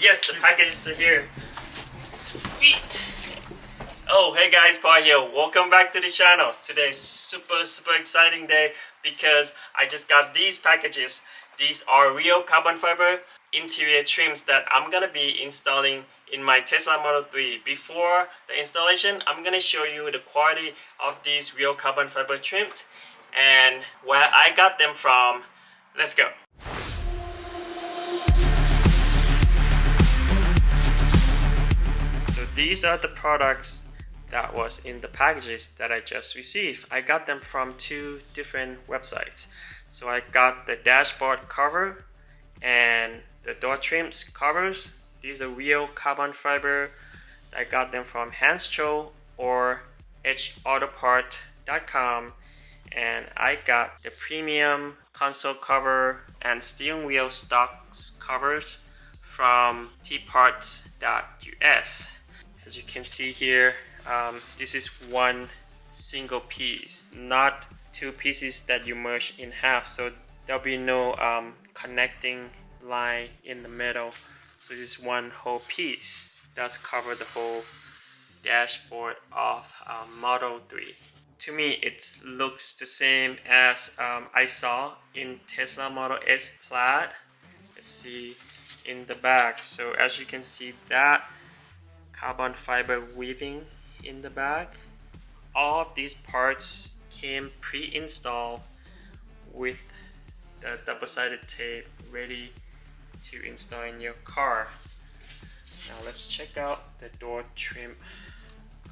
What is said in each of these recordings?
Yes, the packages are here. Sweet. Oh, hey guys, Paul here. Welcome back to the channel. Today is super exciting day because I just got these packages. These are real carbon fiber interior trims that I'm gonna be installing in my Tesla Model 3. Before the installation, I'm gonna show you the quality of these real carbon fiber trims and where I got them from. Let's go. So these are the products that was in the packages that I just received. I got them from two different websites. So I got the dashboard cover and the door trims covers. These are real carbon fiber. I got them from Hanscho or edgeautopart.com, and I got the premium console cover and steering wheel stocks covers from tparts.us. As you can see here, this is one single piece, not two pieces that you merge in half, so there'll be no connecting line in the middle. So this is one whole piece that's covered the whole dashboard of Model 3. To me, it looks the same as I saw in Tesla Model S Plaid. Let's see in the back. So as you can see, that carbon fiber weaving in the back. All of these parts came pre-installed with the double-sided tape ready to install in your car. Now let's check out the door trim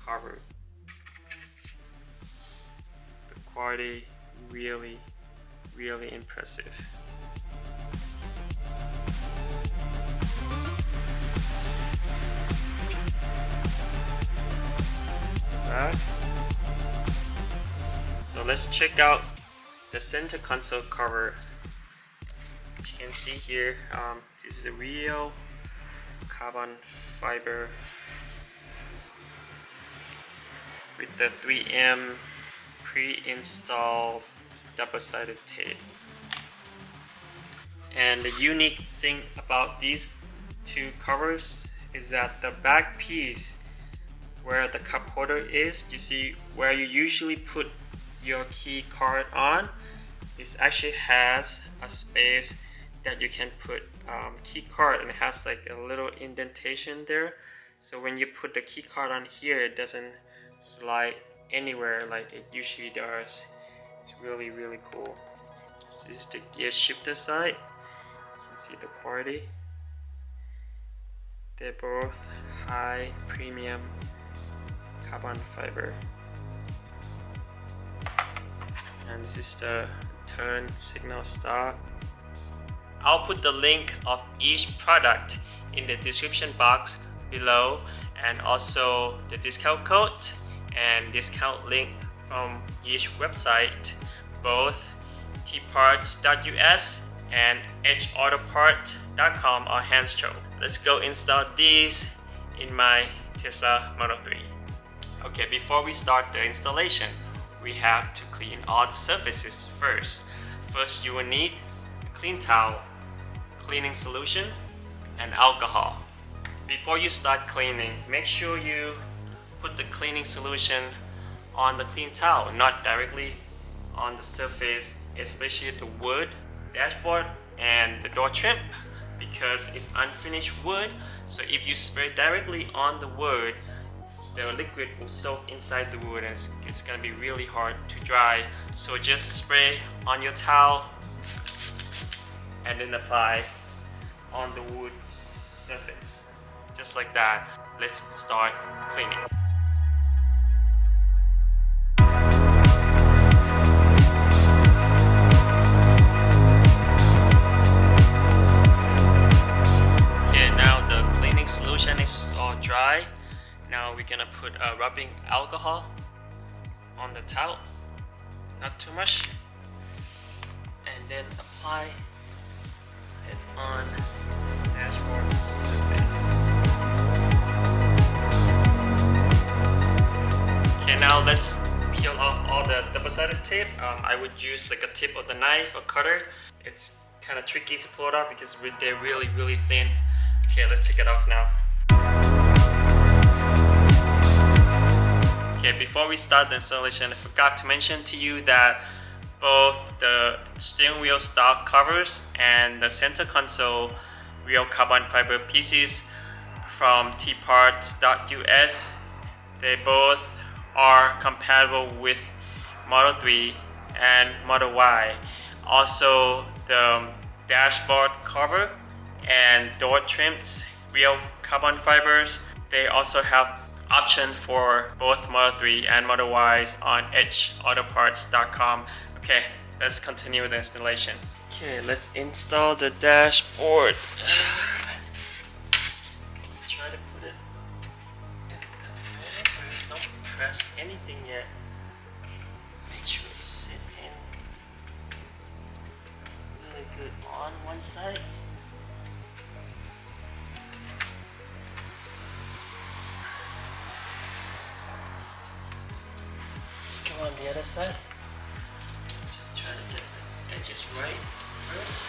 cover. The quality really impressive. Back. So let's check out the center console cover. As you can see here, this is a real carbon fiber with the 3M pre-installed double-sided tape. And the unique thing about these two covers is that the back piece where the cup holder is, you see where you usually put your key card on, this actually has a space that you can put key card, and it has like a little indentation there, so when you put the key card on here, it doesn't slide anywhere like it usually does. It's really cool. This is the gear shifter side. You can see the quality. They're both high premium carbon fiber. And this is the turn signal start. I'll put the link of each product in the description box below, and also the discount code and discount link from each website, both tparts.us and edgeautopart.com or Hanscho. Let's go install these in my Tesla Model 3. Okay, before we start the installation, we have to clean all the surfaces first. First, you will need a clean towel, cleaning solution, and alcohol. Before you start cleaning, make sure you put the cleaning solution on the clean towel, not directly on the surface, especially the wood, dashboard, and the door trim, because it's unfinished wood. So if you spray directly on the wood, the liquid will soak inside the wood and it's gonna be really hard to dry. So just spray on your towel and then apply on the wood surface. Just like that. Let's start cleaning. Okay, now the cleaning solution is all dry. Now we're gonna put a rubbing alcohol on the towel, not too much, and then apply it on the dashboard surface. Okay, now let's peel off all the double-sided tape. I would use like a tip of the knife or cutter. It's kind of tricky to pull it off because they're really thin Okay, let's take it off now. Okay, before we start the installation, I forgot to mention to you that both the steering wheel stalk covers and the center console real carbon fiber pieces from tparts.us, they both are compatible with Model 3 and Model Y. Also, the dashboard cover and door trims, real carbon fibers, they also have option for both Model 3 and Model Ys on edgeautoparts.com. Okay, let's continue with the installation. Okay, let's install the dashboard. Try to put it in the middle first. Don't press anything yet. Make sure it's sitting really good on one side. Go on the other side. Just try to get the edges right first.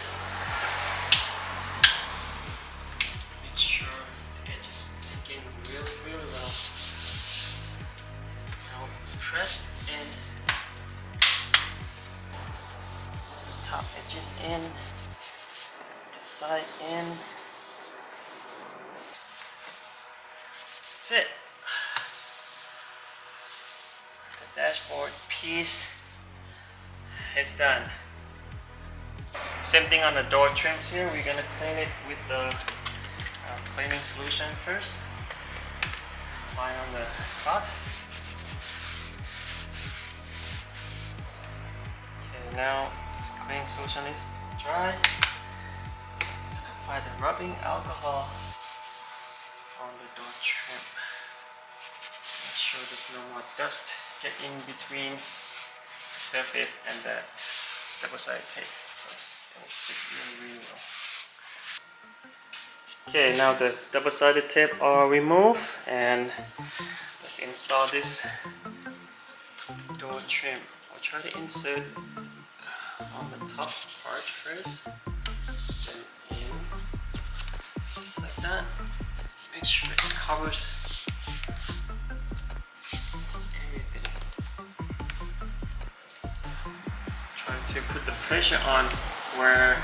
Make sure the edge is sticking really well. Now press in. Top edges in. The side in. That's it. The dashboard piece is done. Same thing on the door trims here. We're gonna clean it with the cleaning solution first. Apply on the cloth. Okay, now this cleaning solution is dry. Apply the rubbing alcohol on the door trim. Make sure there's no more dust get in between the surface and the double-sided tape, so it will stick really well. Okay, now the double-sided tape are removed, and let's install this door trim. I'll try to insert on the top part first, then in, just like that. Make sure it covers everything. Try to put the pressure on where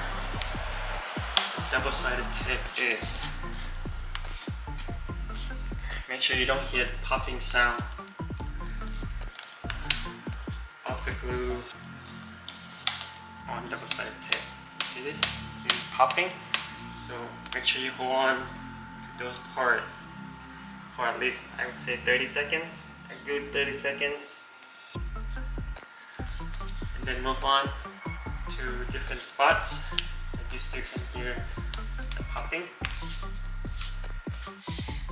the double-sided tip is. Make sure you don't hear the popping sound of the glue on double-sided tip. See this? This is popping. So make sure you hold on to those parts for at least, I would say, 30 seconds. A good 30 seconds. And then move on to different spots that you still can hear the popping.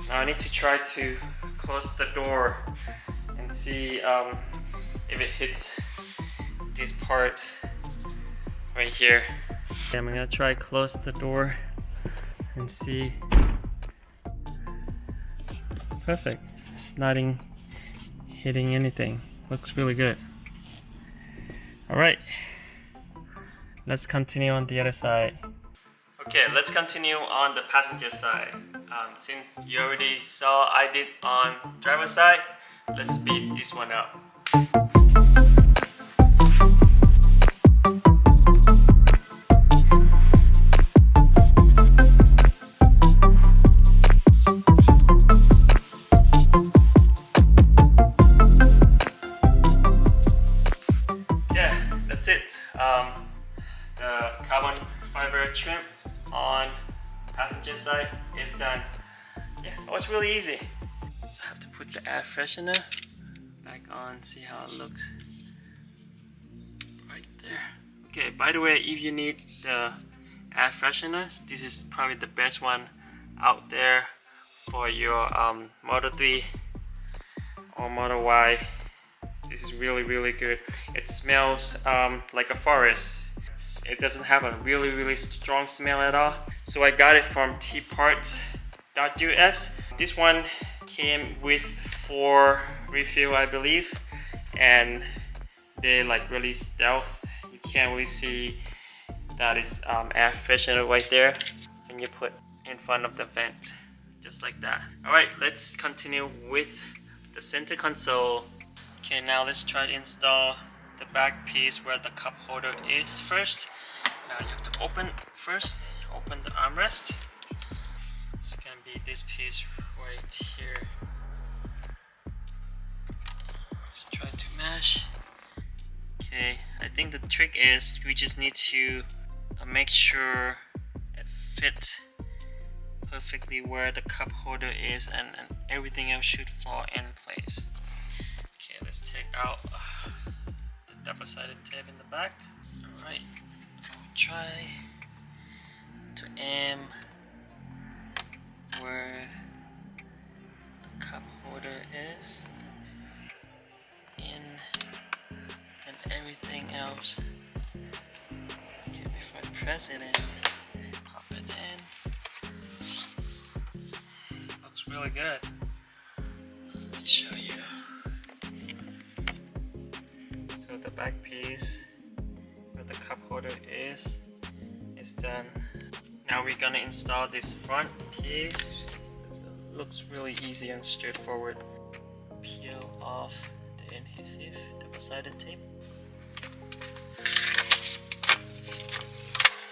Now I need to try to close the door and see if it hits this part right here. Okay, I'm gonna try close the door and see. Perfect. It's not hitting anything. Looks really good. Alright, let's continue on the other side. Okay, let's continue on the passenger side. Since you already saw I did on driver's side, let's speed this one up. The carbon fiber trim on passenger side is done. Yeah, it was really easy. So I have to put the air freshener back on, see how it looks. Right there. Okay, by the way, if you need the air freshener, this is probably the best one out there for your Model 3 or Model Y. This is really good. It smells like a forest. It doesn't have a really strong smell at all. So I got it from tparts.us. This one came with 4 refill, I believe, and they're like really stealth. You can't really see that it's air freshener right there. When you put in front of the vent, just like that. Alright, let's continue with the center console. Okay, now let's try to install the back piece where the cup holder is first. Now you have to open the armrest. It's gonna be this piece right here. Let's try to mash. Okay, I think the trick is we just need to make sure it fits perfectly where the cup holder is, and everything else should fall in place. Okay, let's take out the double-sided tape in the back. Alright, we'll try to aim where the cup holder is in, and everything else. Okay, before I press it in, pop it in. Looks really good. Let me show you. So the back piece where the cup holder is done. Now we're gonna install this front piece. It looks really easy and straightforward. Peel off the adhesive, double-sided tape.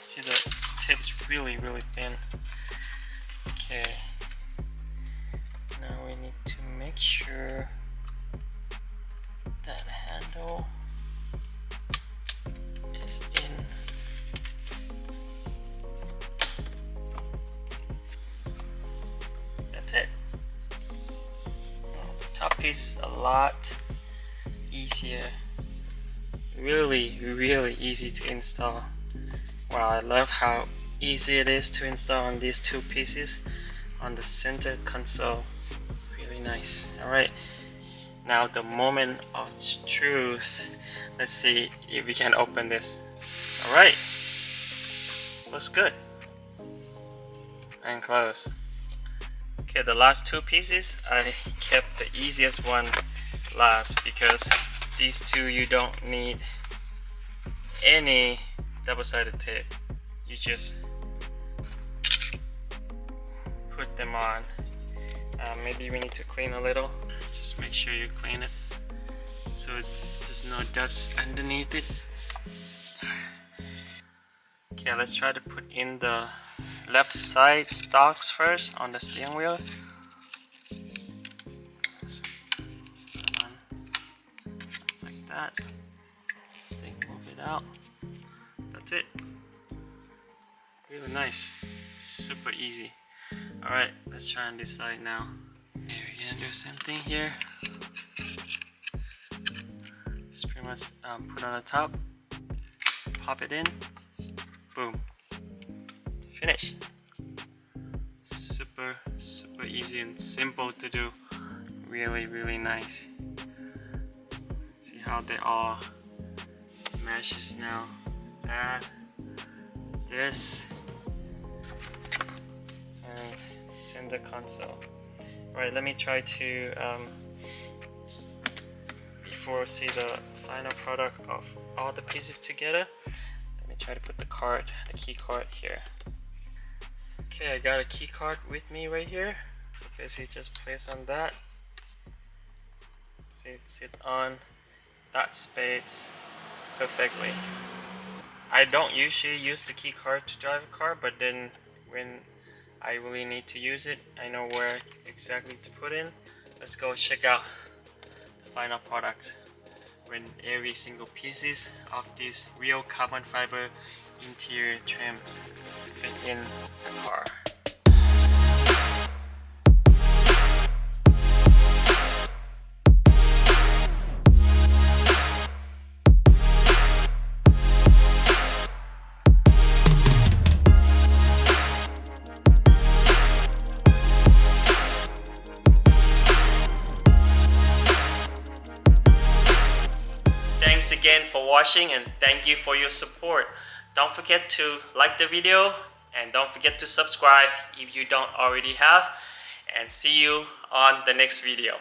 See, the tape's really thin. Okay. Now we need to make sure that handle is in. That's it. The top piece is a lot easier. Really easy to install. Wow, I love how easy it is to install on these two pieces on the center console. Really nice. Alright, now the moment of truth. Let's see if we can open this. Alright, looks good. And close. Okay, the last two pieces, I kept the easiest one last because these two you don't need any double-sided tape. You just put them on. Maybe we need to clean a little. Just make sure you clean it so there's no dust underneath it. Okay, let's try to put in the left side stalks first on the steering wheel. So, just like that. Then move it out. That's it. Really nice. Super easy. Alright, let's try on this side now. Okay, we're gonna do the same thing here. Just pretty much put on the top, pop it in, boom, finish. Super easy and simple to do. Really nice. See how they all meshes now. That, this, and center console. Alright, let me try to before see the final product of all the pieces together. Let me try to put the key card here. Okay, I got a key card with me right here. So basically just place on that. See it sit on that space perfectly. I don't usually use the key card to drive a car, but then when I really need to use it, I know where exactly to put in. Let's go check out the final product when every single pieces of these real carbon fiber interior trims fit in the car. Thanks again for watching, and thank you for your support. Don't forget to like the video and don't forget to subscribe if you don't already have, and see you on the next video.